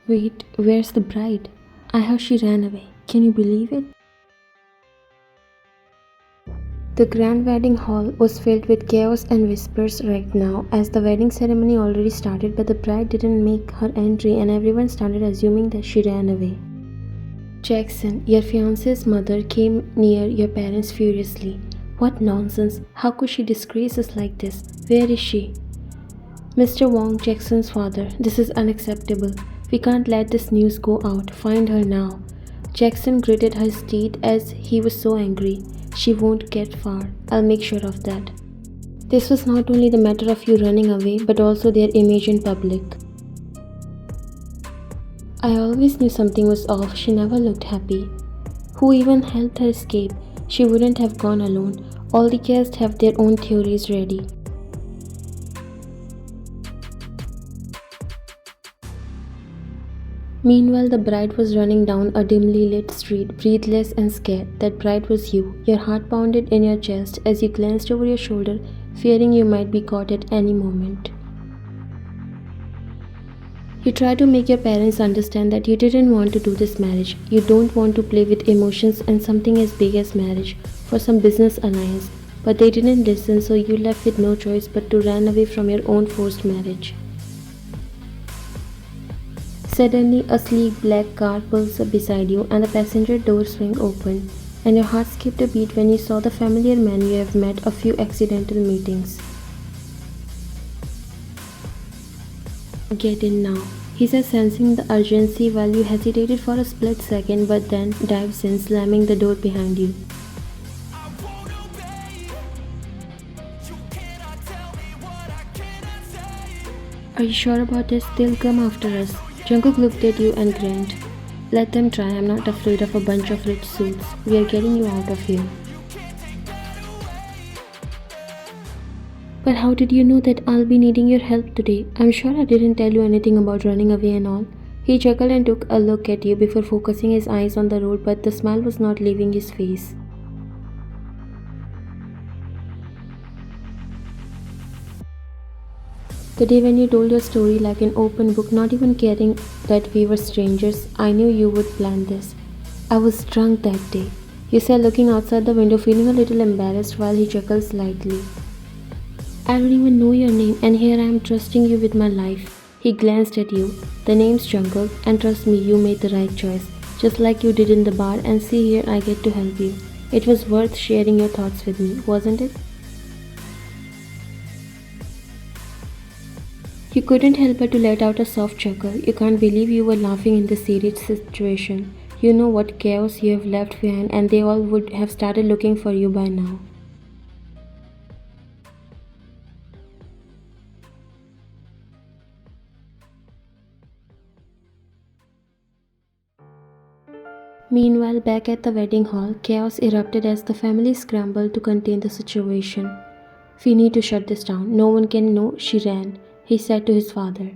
Wait, where's the bride? I heard she ran away. Can you believe it? The grand wedding hall was filled with chaos and whispers right now, as the wedding ceremony already started, but the bride didn't make her entry and everyone started assuming that she ran away. Jackson, your fiance's mother, came near your parents furiously. What nonsense! How could she disgrace us like this? Where is she? Mr. Wong, Jackson's father, this is unacceptable. We can't let this news go out. Find her now. Jackson gritted his teeth as he was so angry. She won't get far. I'll make sure of that. This was not only the matter of you running away, but also their image in public. I always knew something was off. She never looked happy. Who even helped her escape? She wouldn't have gone alone. All the guests have their own theories ready. Meanwhile, the bride was running down a dimly lit street, breathless and scared. That bride was you. Your heart pounded in your chest as you glanced over your shoulder, fearing you might be caught at any moment. You try to make your parents understand that you didn't want to do this marriage. You don't want to play with emotions and something as big as marriage for some business alliance. But they didn't listen, so you left with no choice but to run away from your own forced marriage. Suddenly, a sleek black car pulls up beside you and the passenger door swings open, and your heart skipped a beat when you saw the familiar man you have met a few accidental meetings. Get in now, he says, sensing the urgency while you hesitated for a split second but then dives in, slamming the door behind you. Are you sure about this? They'll come after us. Jungkook looked at you and grinned. Let them try, I'm not afraid of a bunch of rich suits. We are getting you out of here. But how did you know that I'll be needing your help today? I'm sure I didn't tell you anything about running away and all. He chuckled and took a look at you before focusing his eyes on the road, but the smile was not leaving his face. The day when you told your story like an open book, not even caring that we were strangers, I knew you would plan this. I was drunk that day, you said, looking outside the window, feeling a little embarrassed while he chuckled slightly. I don't even know your name, and here I am trusting you with my life. He glanced at you. The name's Jungkook, and trust me, you made the right choice, just like you did in the bar, and see here I get to help you. It was worth sharing your thoughts with me, wasn't it? You couldn't help but to let out a soft chuckle. You can't believe you were laughing in this serious situation. You know what chaos you have left behind, and they all would have started looking for you by now. Meanwhile, back at the wedding hall, chaos erupted as the family scrambled to contain the situation. We need to shut this down. No one can know she ran, he said to his father.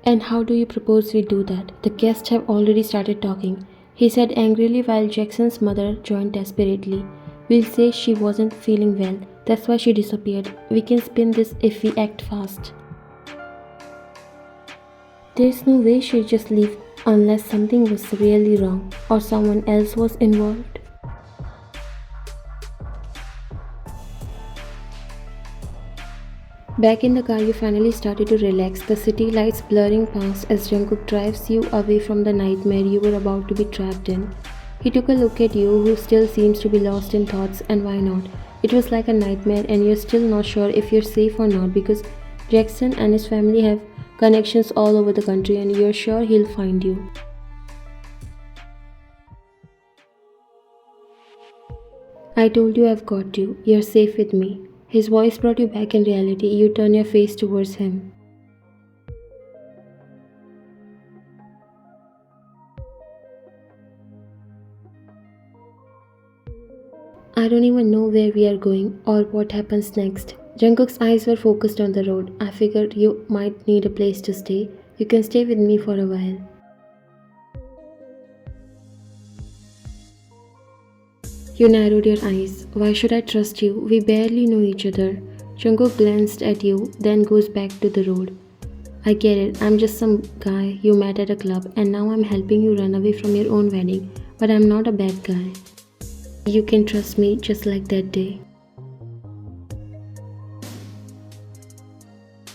And how do you propose we do that? The guests have already started talking, he said angrily while Jackson's mother joined desperately. We'll say she wasn't feeling well. That's why she disappeared. We can spin this if we act fast. There's no way she'd just leave unless something was really wrong or someone else was involved. Back in the car, you finally started to relax, the city lights blurring past as Jungkook drives you away from the nightmare you were about to be trapped in. He took a look at you, who still seems to be lost in thoughts, and why not? It was like a nightmare and you're still not sure if you're safe or not because Jackson and his family have connections all over the country and you're sure he'll find you. I told you I've got you. You're safe with me. His voice brought you back in reality. You turn your face towards him. I don't even know where we are going or what happens next. Jungkook's eyes were focused on the road. I figured you might need a place to stay. You can stay with me for a while. You narrowed your eyes. Why should I trust you? We barely know each other. Jungkook glanced at you, then goes back to the road. I get it, I'm just some guy you met at a club and now I'm helping you run away from your own wedding, but I'm not a bad guy. You can trust me just like that day.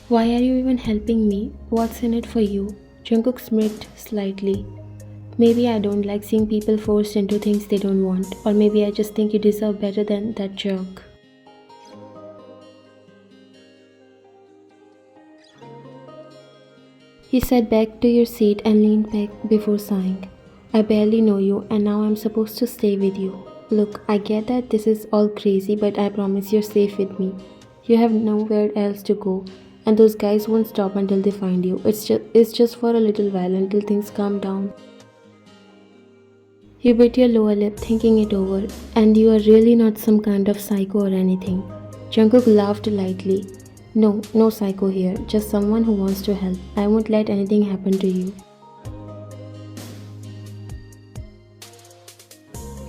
Why are you even helping me? What's in it for you? Jungkook smirked slightly. Maybe I don't like seeing people forced into things they don't want, or maybe I just think you deserve better than that jerk. He sat back to your seat and leaned back before sighing. I barely know you and now I'm supposed to stay with you. Look, I get that this is all crazy, but I promise you're safe with me. You have nowhere else to go, and those guys won't stop until they find you. It's just for a little while until things calm down. You bit your lower lip thinking it over, and you are really not some kind of psycho or anything. Jungkook laughed lightly. No, no psycho here, just someone who wants to help. I won't let anything happen to you.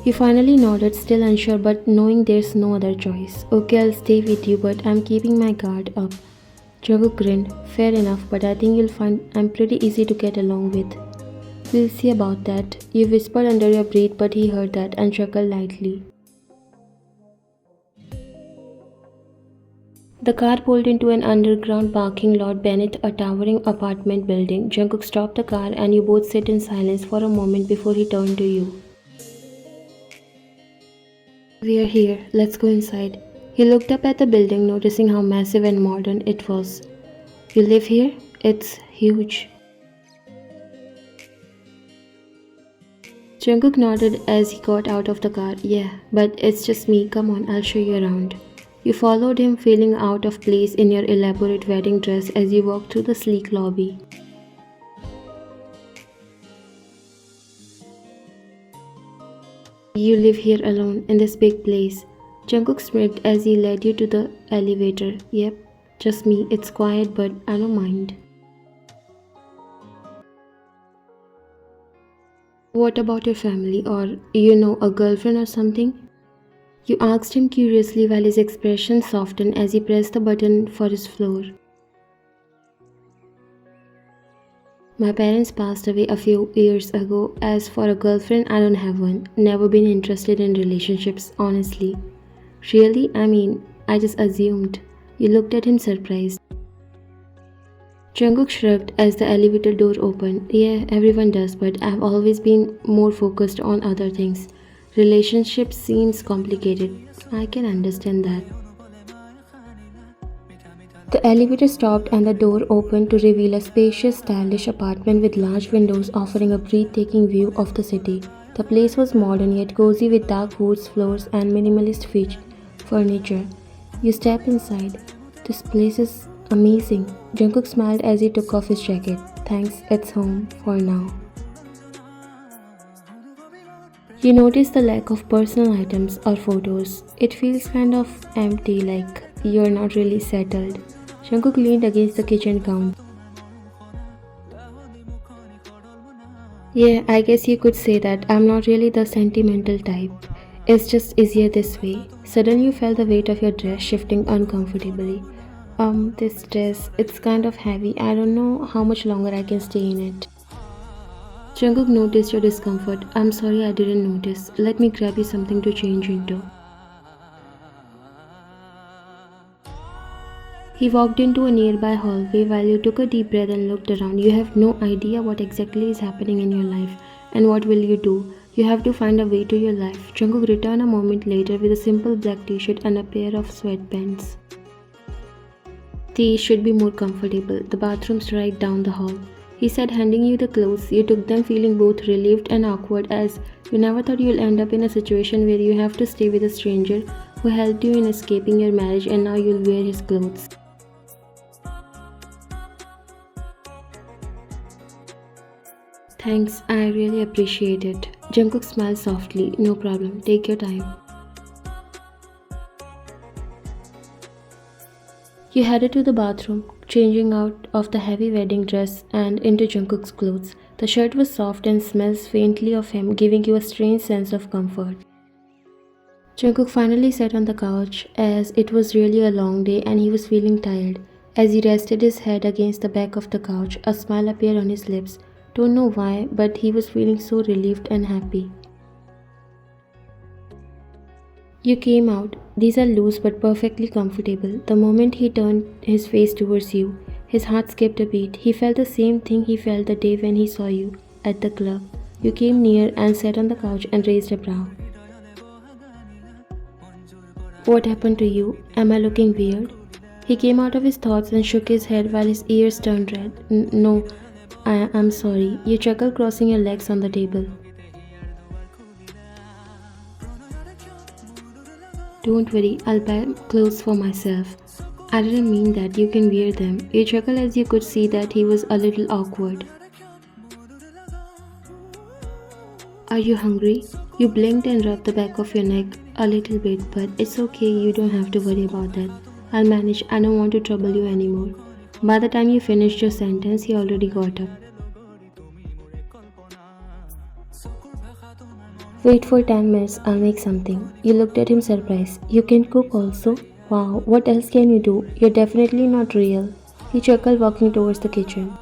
He finally nodded, still unsure but knowing there's no other choice. Okay, I'll stay with you, but I'm keeping my guard up. Jungkook grinned. Fair enough, but I think you'll find I'm pretty easy to get along with. We'll see about that. You whispered under your breath, but he heard that and chuckled lightly. The car pulled into an underground parking lot beneath a towering apartment building. Jungkook stopped the car and you both sat in silence for a moment before he turned to you. We are here. Let's go inside. He looked up at the building, noticing how massive and modern it was. You live here? It's huge. Jungkook nodded as he got out of the car. Yeah, but it's just me. Come on, I'll show you around. You followed him, feeling out of place in your elaborate wedding dress as you walked through the sleek lobby. You live here alone in this big place. Jungkook smirked as he led you to the elevator. Yep, just me. It's quiet, but I don't mind. What about your family or, a girlfriend or something? You asked him curiously while his expression softened as he pressed the button for his floor. My parents passed away a few years ago. As for a girlfriend, I don't have one. Never been interested in relationships, honestly. Really? I just assumed. You looked at him surprised. Jungkook shrugged as the elevator door opened. Yeah, everyone does, but I've always been more focused on other things. Relationships seems complicated. I can understand that. The elevator stopped and the door opened to reveal a spacious, stylish apartment with large windows offering a breathtaking view of the city. The place was modern yet cozy with dark wood floors and minimalist furniture. You step inside. This place is amazing. Jungkook smiled as he took off his jacket. Thanks, it's home for now. You notice the lack of personal items or photos. It feels kind of empty, like you're not really settled. Jungkook leaned against the kitchen counter. Yeah, I guess you could say that. I'm not really the sentimental type. It's just easier this way. Suddenly you felt the weight of your dress shifting uncomfortably. This dress, it's kind of heavy. I don't know how much longer I can stay in it. Jungkook noticed your discomfort. I'm sorry I didn't notice. Let me grab you something to change into. He walked into a nearby hallway while you took a deep breath and looked around. You have no idea what exactly is happening in your life. And what will you do? You have to find a way to your life. Jungkook returned a moment later with a simple black t-shirt and a pair of sweatpants. These should be more comfortable. The bathroom's right down the hall. He said, handing you the clothes. You took them feeling both relieved and awkward as you never thought you'll end up in a situation where you have to stay with a stranger who helped you in escaping your marriage and now you'll wear his clothes. Thanks, I really appreciate it. Jungkook smiled softly. No problem, take your time. You headed to the bathroom, changing out of the heavy wedding dress and into Jungkook's clothes. The shirt was soft and smells faintly of him, giving you a strange sense of comfort. Jungkook finally sat on the couch as it was really a long day and he was feeling tired. As he rested his head against the back of the couch, a smile appeared on his lips. Don't know why, but he was feeling so relieved and happy. You came out. These are loose but perfectly comfortable. The moment he turned his face towards you, his heart skipped a beat. He felt the same thing he felt the day when he saw you at the club. You came near and sat on the couch and raised a brow. What happened to you? Am I looking weird? He came out of his thoughts and shook his head while his ears turned red. No, I'm sorry. You chuckled, crossing your legs on the table. Don't worry, I'll buy clothes for myself. I didn't mean that, you can wear them. You chuckled as you could see that he was a little awkward. Are you hungry? You blinked and rubbed the back of your neck a little bit, but it's okay, you don't have to worry about that. I'll manage, I don't want to trouble you anymore. By the time you finished your sentence, he already got up. Wait for 10 minutes, I'll make something. You looked at him surprised. You can cook also? Wow, what else can you do? You're definitely not real. He chuckled, walking towards the kitchen.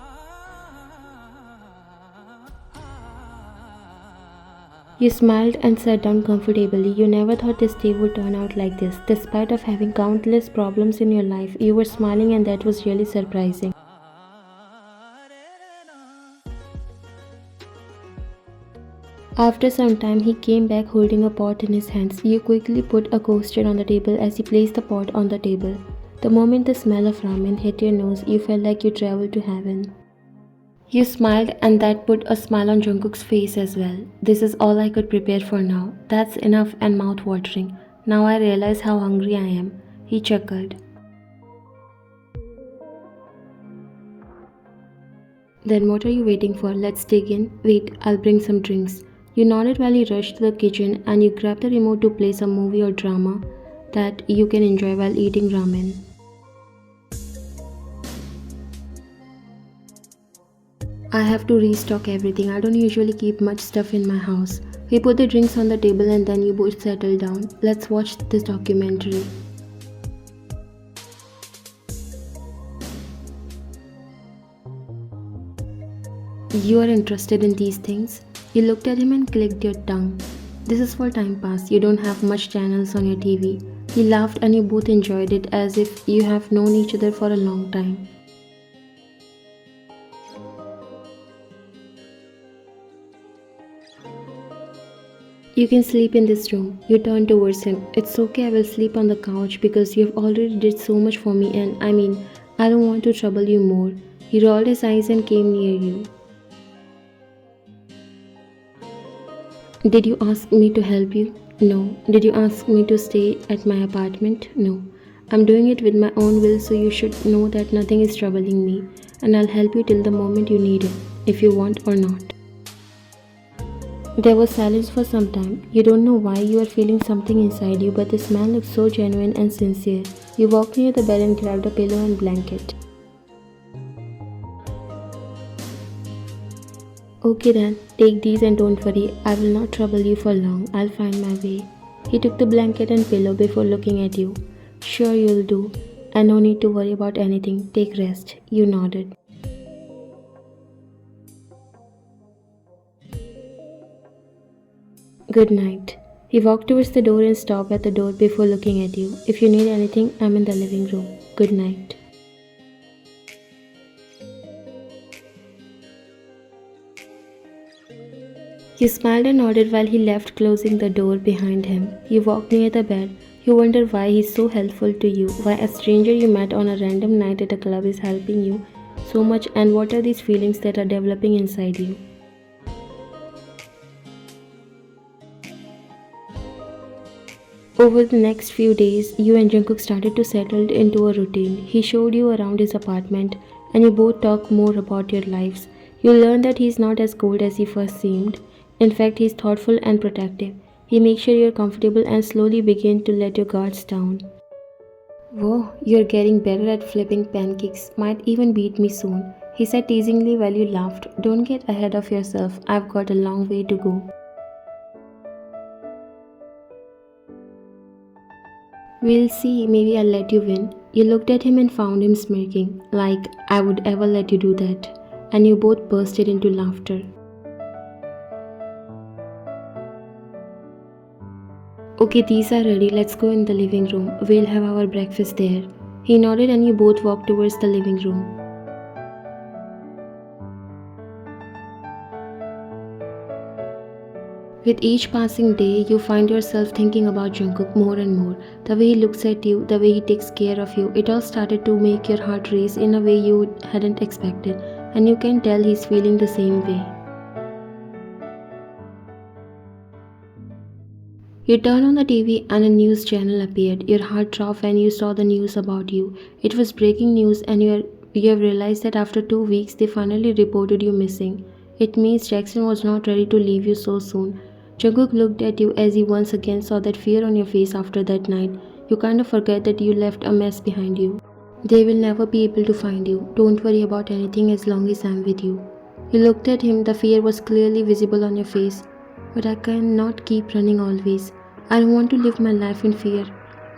You smiled and sat down comfortably. You never thought this day would turn out like this. Despite of having countless problems in your life, you were smiling and that was really surprising. After some time, he came back holding a pot in his hands. You quickly put a coaster on the table as he placed the pot on the table. The moment the smell of ramen hit your nose, you felt like you traveled to heaven. You smiled and that put a smile on Jungkook's face as well. This is all I could prepare for now. That's enough and mouth-watering. Now I realize how hungry I am. He chuckled. Then what are you waiting for? Let's dig in. Wait, I'll bring some drinks. You nodded while he rushed to the kitchen and you grabbed the remote to play some movie or drama that you can enjoy while eating ramen. I have to restock everything. I don't usually keep much stuff in my house. We put the drinks on the table and then you both settled down. Let's watch this documentary. You are interested in these things? You looked at him and clicked your tongue. This is for time pass. You don't have much channels on your TV. He laughed and you both enjoyed it as if you have known each other for a long time. You can sleep in this room. You turned towards him. It's okay, I will sleep on the couch because you have already did so much for me and I don't want to trouble you more. He rolled his eyes and came near you. Did you ask me to help you? No. Did you ask me to stay at my apartment? No. I'm doing it with my own will, so you should know that nothing is troubling me and I'll help you till the moment you need it, if you want or not. There was silence for some time. You don't know why you are feeling something inside you, but this man looked so genuine and sincere. You walked near the bed and grabbed a pillow and blanket. Okay then, take these and don't worry, I will not trouble you for long, I'll find my way. He took the blanket and pillow before looking at you. Sure you'll do, and no need to worry about anything, take rest. You nodded. Good night. He walked towards the door and stopped at the door before looking at you. If you need anything, I'm in the living room. Good night. You smiled and nodded while he left, closing the door behind him. You walked near the bed. You wonder why he's so helpful to you, why a stranger you met on a random night at a club is helping you so much, and what are these feelings that are developing inside you. Over the next few days, you and Jungkook started to settle into a routine. He showed you around his apartment and you both talked more about your lives. You learned that he's not as cold as he first seemed. In fact, he's thoughtful and protective. He makes sure you're comfortable and slowly begin to let your guards down. Whoa, you're getting better at flipping pancakes. Might even beat me soon. He said teasingly while you laughed. Don't get ahead of yourself. I've got a long way to go. We'll see, maybe I'll let you win. You looked at him and found him smirking, like I would ever let you do that. And you both bursted into laughter. Okay, these are ready. Let's go in the living room. We'll have our breakfast there. He nodded and you both walked towards the living room. With each passing day, you find yourself thinking about Jungkook more and more. The way he looks at you, the way he takes care of you, it all started to make your heart race in a way you hadn't expected, and you can tell he's feeling the same way. You turned on the TV and a news channel appeared. Your heart dropped when you saw the news about you. It was breaking news and you have realized that after 2 weeks they finally reported you missing. It means Jackson was not ready to leave you so soon. Jungkook looked at you as he once again saw that fear on your face after that night. You kind of forget that you left a mess behind you. They will never be able to find you. Don't worry about anything as long as I'm with you. You looked at him, the fear was clearly visible on your face. But I cannot keep running always. I don't want to live my life in fear.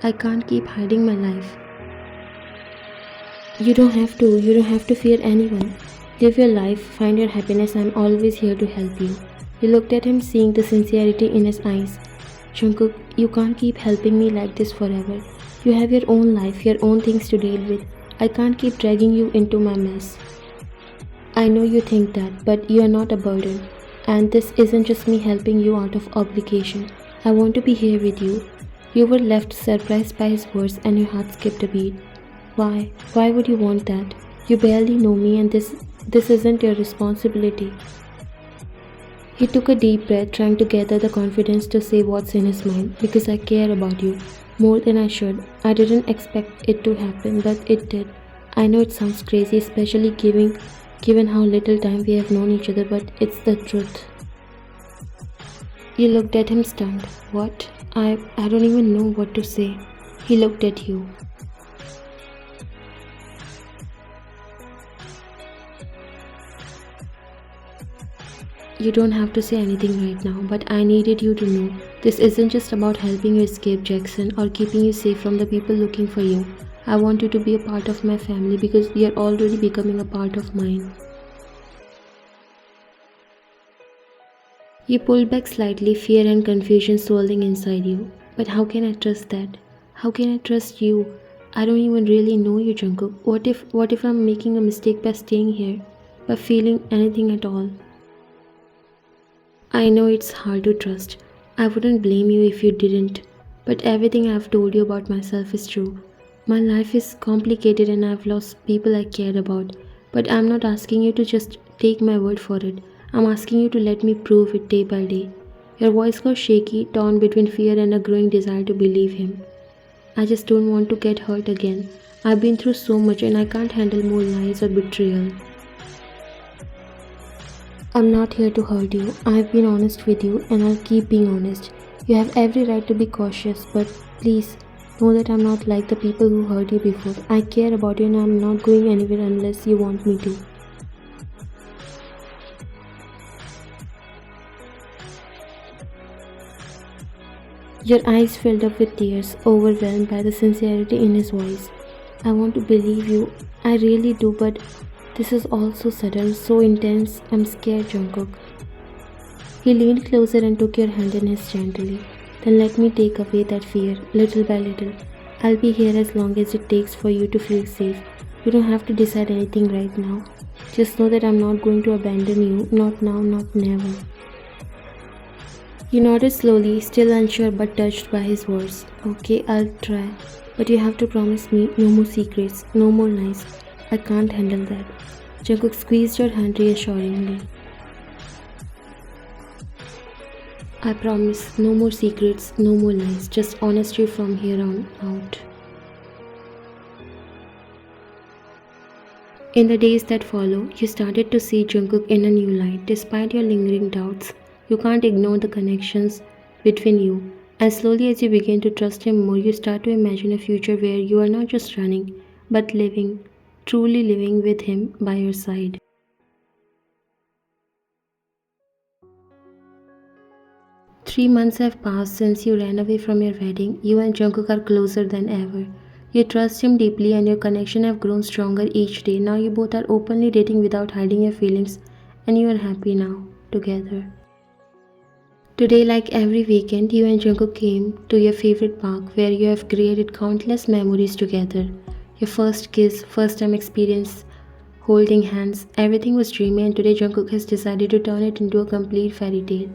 I can't keep hiding my life. You don't have to fear anyone. Live your life, find your happiness, I'm always here to help you. You looked at him, seeing the sincerity in his eyes. Jungkook, you can't keep helping me like this forever. You have your own life, your own things to deal with. I can't keep dragging you into my mess. I know you think that, but you are not a burden. And this isn't just me helping you out of obligation. I want to be here with you. You were left surprised by his words and your heart skipped a beat. Why? Why would you want that? You barely know me and this isn't your responsibility. He took a deep breath, trying to gather the confidence to say what's in his mind. Because I care about you more than I should. I didn't expect it to happen, but it did. I know it sounds crazy, especially given how little time we have known each other, but it's the truth. You looked at him stunned. What? I don't even know what to say. He looked at you. You don't have to say anything right now, but I needed you to know this isn't just about helping you escape Jackson or keeping you safe from the people looking for you. I want you to be a part of my family because you're already becoming a part of mine. You pulled back slightly, fear and confusion swirling inside you. But how can I trust that? How can I trust you? I don't even really know you, Jungkook. What if I'm making a mistake by staying here, by feeling anything at all? I know it's hard to trust. I wouldn't blame you if you didn't. But everything I've told you about myself is true. My life is complicated and I've lost people I cared about. But I'm not asking you to just take my word for it. I'm asking you to let me prove it day by day. Your voice got shaky, torn between fear and a growing desire to believe him. I just don't want to get hurt again. I've been through so much and I can't handle more lies or betrayal. I'm not here to hurt you. I've been honest with you and I'll keep being honest. You have every right to be cautious, but please know that I'm not like the people who hurt you before. I care about you and I'm not going anywhere unless you want me to. Your eyes filled up with tears, overwhelmed by the sincerity in his voice. I want to believe you. I really do, but this is all so sudden, so intense. I'm scared, Jungkook. He leaned closer and took your hand in his gently. Then let me take away that fear, little by little. I'll be here as long as it takes for you to feel safe. You don't have to decide anything right now. Just know that I'm not going to abandon you. Not now, not never. You nodded slowly, still unsure but touched by his words. Okay, I'll try. But you have to promise me no more secrets, no more lies. I can't handle that. Jungkook squeezed your hand reassuringly. I promise, no more secrets, no more lies, just honesty from here on out. In the days that follow, you started to see Jungkook in a new light. Despite your lingering doubts, you can't ignore the connections between you. And slowly as you begin to trust him more, you start to imagine a future where you are not just running, but living, truly living with him by your side. 3 months have passed since you ran away from your wedding. You and Jungkook are closer than ever. You trust him deeply and your connection have grown stronger each day. Now you both are openly dating without hiding your feelings and you are happy now together. Today, like every weekend, you and Jungkook came to your favorite park where you have created countless memories together. Your first kiss, first time experience, holding hands, everything was dreamy and today Jungkook has decided to turn it into a complete fairy tale.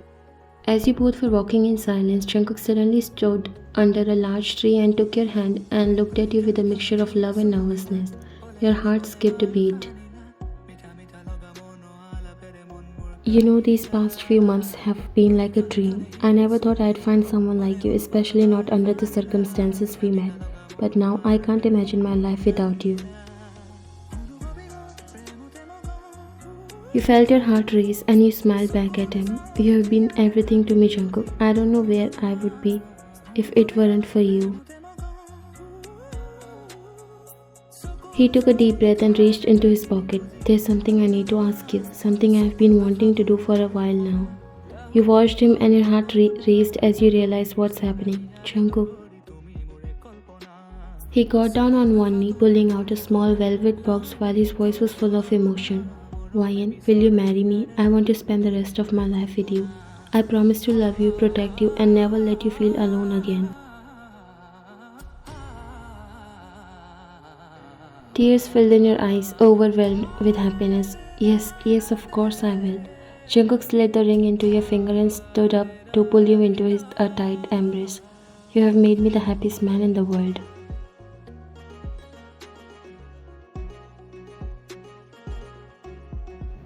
As you both were walking in silence, Jungkook suddenly stood under a large tree and took your hand and looked at you with a mixture of love and nervousness. Your heart skipped a beat. You know, these past few months have been like a dream. I never thought I'd find someone like you, especially not under the circumstances we met. But now I can't imagine my life without you. You felt your heart race and you smiled back at him. You have been everything to me, Jungkook. I don't know where I would be if it weren't for you. He took a deep breath and reached into his pocket. There's something I need to ask you, something I've been wanting to do for a while now. You watched him and your heart raced as you realized what's happening. Jungkook. He got down on one knee, pulling out a small velvet box while his voice was full of emotion. Ryan, will you marry me? I want to spend the rest of my life with you. I promise to love you, protect you, and never let you feel alone again. Tears filled in your eyes, overwhelmed with happiness. Yes, yes, of course I will. Jungkook slid the ring into your finger and stood up to pull you into a tight embrace. You have made me the happiest man in the world.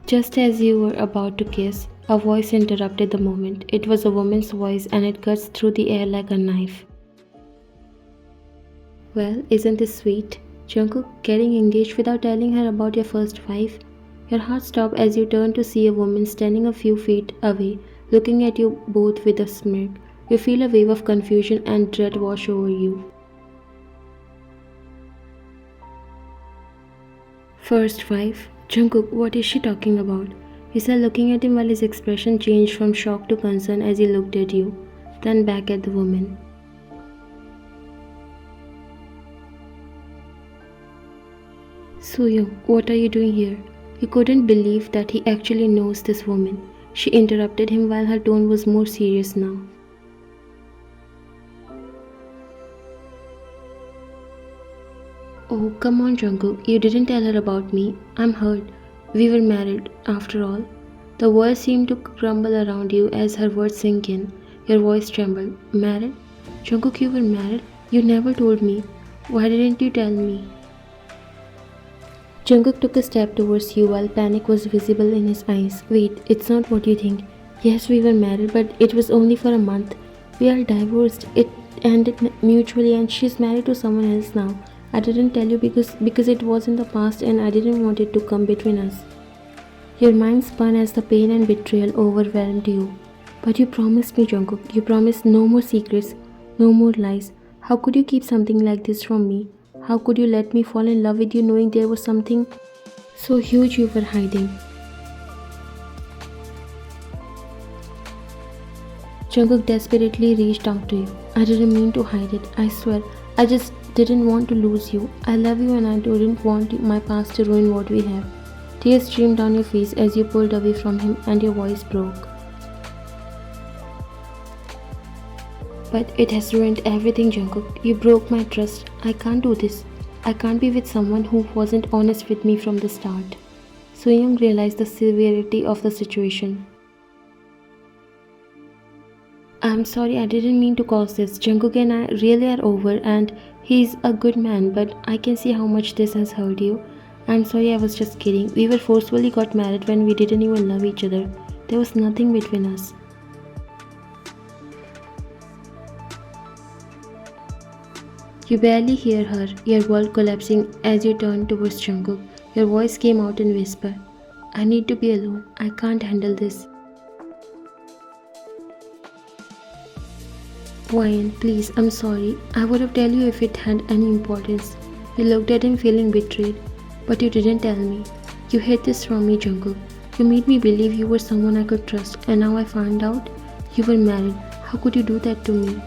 Just as you were about to kiss, a voice interrupted the moment. It was a woman's voice and it cuts through the air like a knife. Well, isn't this sweet? Jungkook, getting engaged without telling her about your first wife? Your heart stopped as you turned to see a woman standing a few feet away, looking at you both with a smirk. You feel a wave of confusion and dread wash over you. First wife? Jungkook, what is she talking about? You said, looking at him while his expression changed from shock to concern as he looked at you, then back at the woman. Soo-young, what are you doing here? You couldn't believe that he actually knows this woman. She interrupted him while her tone was more serious now. Oh, come on, Jungkook. You didn't tell her about me. I'm hurt. We were married, after all. The world seemed to crumble around you as her words sank in. Your voice trembled. Married? Jungkook, you were married? You never told me. Why didn't you tell me? Jungkook took a step towards you while panic was visible in his eyes. Wait, it's not what you think. Yes, we were married, but it was only for a month. We are divorced. It ended mutually and she's married to someone else now. I didn't tell you because it was in the past and I didn't want it to come between us. Your mind spun as the pain and betrayal overwhelmed you. But you promised me, Jungkook. You promised no more secrets, no more lies. How could you keep something like this from me? How could you let me fall in love with you knowing there was something so huge you were hiding? Jungkook desperately reached out to you. I didn't mean to hide it, I swear. I just didn't want to lose you. I love you and I didn't want my past to ruin what we have. Tears streamed down your face as you pulled away from him and your voice broke. But it has ruined everything, Jungkook. You broke my trust. I can't do this. I can't be with someone who wasn't honest with me from the start. Soo-young realized the severity of the situation. I'm sorry, I didn't mean to cause this. Jungkook and I really are over and he's a good man, but I can see how much this has hurt you. I'm sorry, I was just kidding. We were forcefully got married when we didn't even love each other. There was nothing between us. You barely hear her, your world collapsing as you turn towards Jungkook. Your voice came out in whisper. I need to be alone. I can't handle this. Ryan, please, I'm sorry. I would have told you if it had any importance. You looked at him feeling betrayed, but you didn't tell me. You hid this from me, Jungkook. You made me believe you were someone I could trust, and now I found out you were married. How could you do that to me?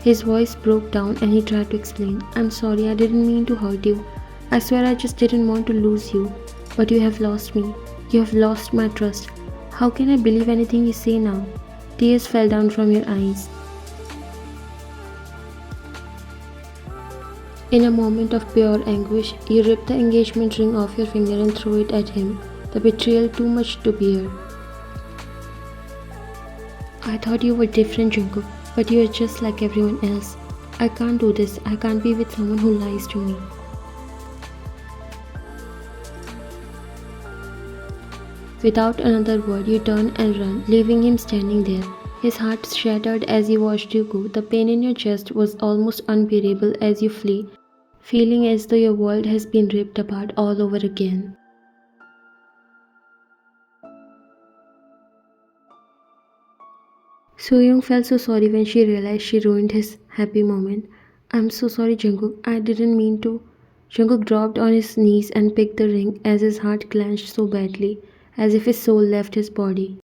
His voice broke down and he tried to explain. I'm sorry, I didn't mean to hurt you. I swear I just didn't want to lose you. But you have lost me. You have lost my trust. How can I believe anything you say now? Tears fell down from your eyes. In a moment of pure anguish, you ripped the engagement ring off your finger and threw it at him, the betrayal too much to bear. I thought you were different, Jungkook, but you are just like everyone else. I can't do this. I can't be with someone who lies to me. Without another word, you turn and run, leaving him standing there. His heart shattered as he watched you go. The pain in your chest was almost unbearable as you flee, feeling as though your world has been ripped apart all over again. Soyoung felt so sorry when she realized she ruined his happy moment. I'm so sorry, Jungkook. I didn't mean to. Jungkook dropped on his knees and picked the ring as his heart clenched so badly, as if his soul left his body.